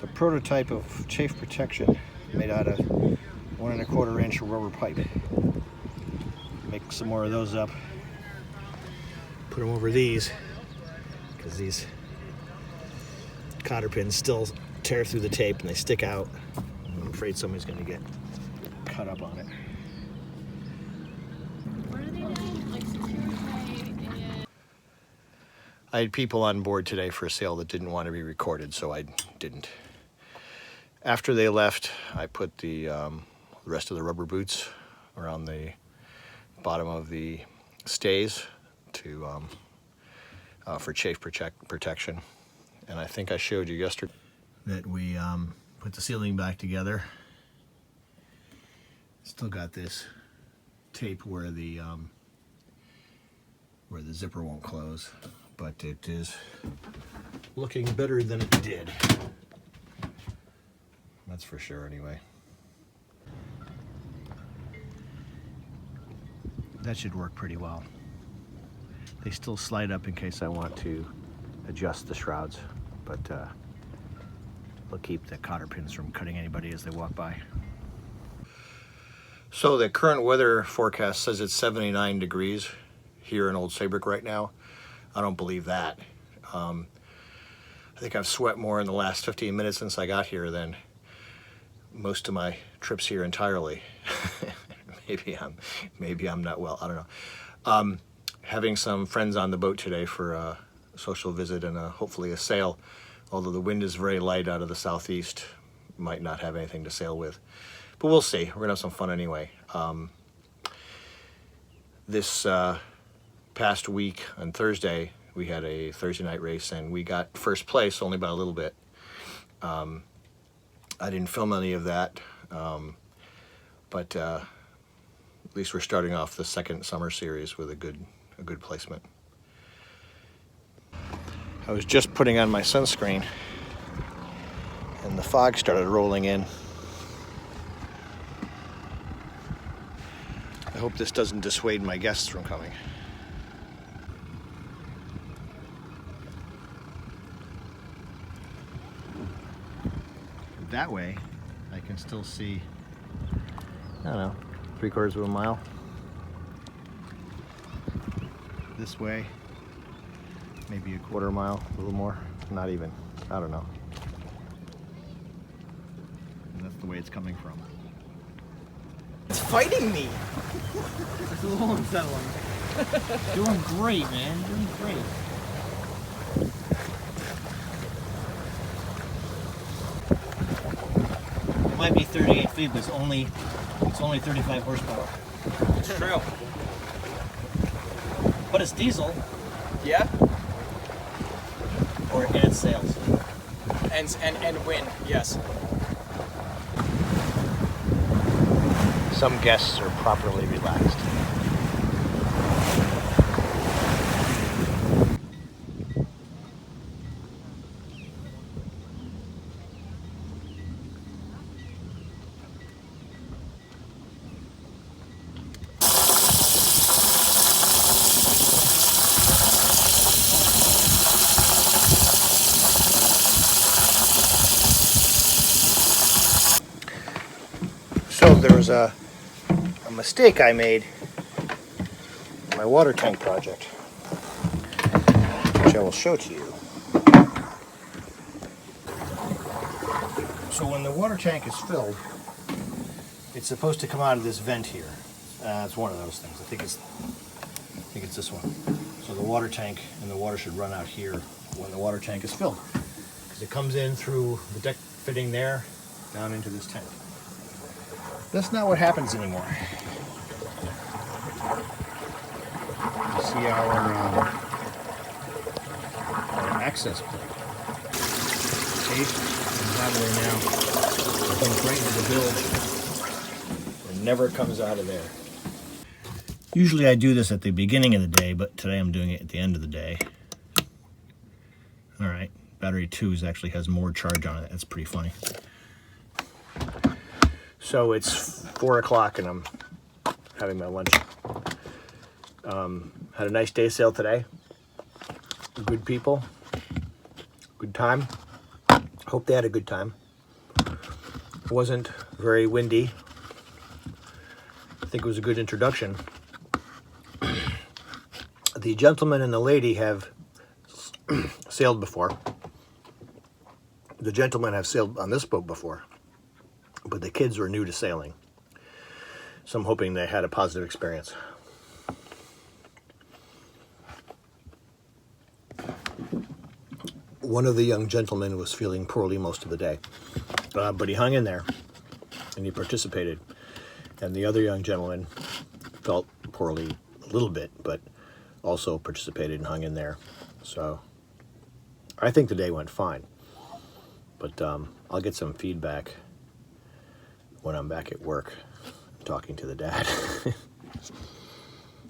It's a prototype of chafe protection made out of 1 1/4 inch rubber pipe. Make some more of those up. Put them over these because these cotter pins still tear through the tape and they stick out. I'm afraid somebody's going to get cut up on it. What are they doing? Like security and... I had people on board today for a sale that didn't want to be recorded, so I didn't. After they left, I put the rest of the rubber boots around the bottom of the stays to for chafe protection. And I think I showed you yesterday that we put the ceiling back together. Still got this tape where the zipper won't close, but it is looking better than it did. That's for sure anyway. That should work pretty well. They still slide up in case I want to adjust the shrouds, but they'll keep the cotter pins from cutting anybody as they walk by. So the current weather forecast says it's 79 degrees here in Old Saybrook right now. I don't believe that. I think I've sweat more in the last 15 minutes since I got here than most of my trips here entirely. maybe I'm not well, I don't know. Having some friends on the boat today for a social visit and hopefully a sail, although the wind is very light out of the southeast, might not have anything to sail with. But we'll see. We're gonna have some fun anyway. This past week on Thursday, we had a Thursday night race and we got first place only by a little bit. I didn't film any of that, but at least we're starting off the second summer series with a good placement. I was just putting on my sunscreen and the fog started rolling in. I hope this doesn't dissuade my guests from coming. That way, I can still see, I don't know, 3/4 of a mile. This way, maybe a 1/4 mile, a little more, not even, I don't know. And that's the way it's coming from. It's fighting me! It's a little unsettling. Doing great, man. Doing great. It might be 38 feet, but it's only 35 horsepower. It's true. But it's diesel, Yeah? and it sails. And wind, yes. Some guests are properly relaxed. So there was a mistake I made in my water tank project, which I will show to you. So when the water tank is filled, it's supposed to come out of this vent here. It's one of those things. I think it's this one. So the water tank and the water should run out here when the water tank is filled, because it comes in through the deck fitting there down into this tank. That's not what happens anymore. You see our access plate. Chafe comes out of there now. It comes right into the bilge. It never comes out of there. Usually I do this at the beginning of the day, but today I'm doing it at the end of the day. All right, battery 2 actually has more charge on it. That's pretty funny. So it's 4 o'clock and I'm having my lunch. Had a nice day sail today. Good people. Good time. Hope they had a good time. It wasn't very windy. I think it was a good introduction. The gentleman and the lady have sailed before. The gentlemen have sailed on this boat before, but the kids were new to sailing. So I'm hoping they had a positive experience. One of the young gentlemen was feeling poorly most of the day, but he hung in there and he participated. And the other young gentleman felt poorly a little bit, but also participated and hung in there. So I think the day went fine, but I'll get some feedback when I'm back at work talking to the dad.